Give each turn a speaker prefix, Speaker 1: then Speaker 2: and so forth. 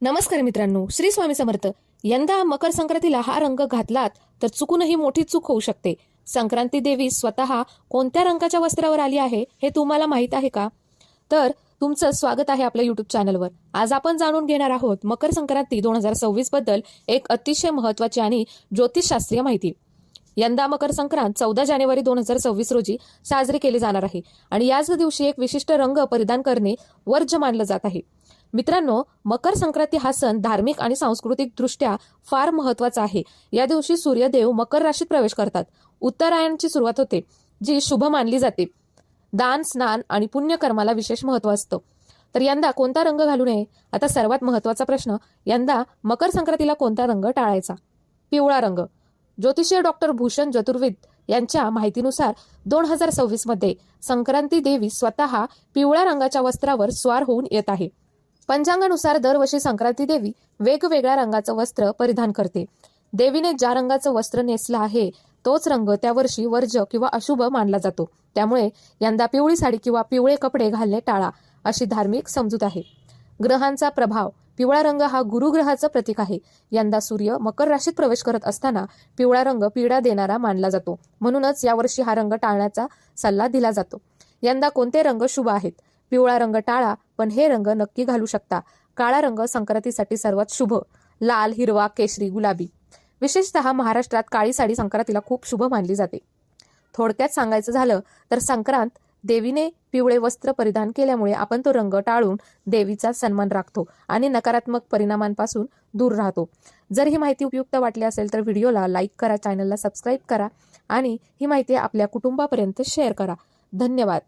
Speaker 1: नमस्कार मित्रांनो, श्री स्वामी समर्थ. यंदा मकर संक्रांतीला हा रंग घातलात तर चुकूनही मोठी चूक होऊ शकते. संक्रांती देवी स्वतः कोणत्या रंगाच्या वस्त्रावर आली आहे हे तुम्हाला माहित आहे का? तर तुमचं स्वागत आहे आपल्या युट्यूब चॅनलवर. आज आपण जाणून घेणार आहोत मकर संक्रांती 2026 बद्दल एक अतिशय महत्त्वाची आणि ज्योतिषशास्त्रीय माहिती. यंदा मकर संक्रांत 14 जानेवारी 2026 रोजी साजरी केली जाणार आहे आणि याच दिवशी एक विशिष्ट रंग परिधान करणे वर्ज्य मानलं जात आहे. मित्रांनो, मकर संक्रांती हा सण धार्मिक आणि सांस्कृतिक दृष्ट्या फार महत्वाचा आहे. या दिवशी सूर्यदेव मकर राशीत प्रवेश करतात. उत्तरायणाची सुरुवात होते, जी शुभ मानली जाते. दान, स्नान आणि पुण्यकर्माला विशेष महत्व असतं. तर यंदा कोणता रंग घालू नये? आता सर्वात महत्वाचा प्रश्न, यंदा मकर संक्रांतीला कोणता रंग टाळायचा? पिवळा रंग. ज्योतिषी डॉक्टर भूषण चतुर्वेदी यांच्या माहितीनुसार 2026 मध्ये संक्रांती देवी स्वतः पिवळ्या रंगाच्या वस्त्रावर स्वार होऊन येत आहे. पंचांगानुसार दरवर्षी संक्रांती देवी वेगवेगळ्या रंगाचं वस्त्र परिधान करते. देवीने ज्या रंगाचं वस्त्र नेसलं आहे तोच रंग त्या वर्षी वर्ज्य किंवा अशुभ मानला जातो. त्यामुळे यंदा पिवळी साडी किंवा पिवळे कपडे घालणे टाळा, अशी धार्मिक समजूत आहे. ग्रहांचा प्रभाव. पिवळा रंग हा गुरुग्रहाचं प्रतीक आहे. यंदा सूर्य मकर राशीत प्रवेश करत असताना पिवळा रंग पीडा देणारा मानला जातो. म्हणूनच यावर्षी हा रंग टाळण्याचा सल्ला दिला जातो. यंदा कोणते रंग शुभ आहेत? पिवळा रंग टाळा, पण हे रंग नक्की घालू शकता. काळा रंग संक्रांतीसाठी सर्वात शुभ. लाल, हिरवा, केशरी, गुलाबी. विशेषतः महाराष्ट्रात काळी साडी संक्रांतीला खूप शुभ मानली जाते. थोडक्यात सांगायचं झालं तर संक्रांत देवीने पिवळे वस्त्र परिधान केल्यामुळे आपण तो रंग टाळून देवीचा सन्मान राखतो आणि नकारात्मक परिणामांपासून दूर राहतो. जर ही माहिती उपयुक्त वाटली असेल तर व्हिडिओला लाईक करा, चॅनलला सबस्क्राईब करा आणि ही माहिती आपल्या कुटुंबापर्यंत शेअर करा. धन्यवाद.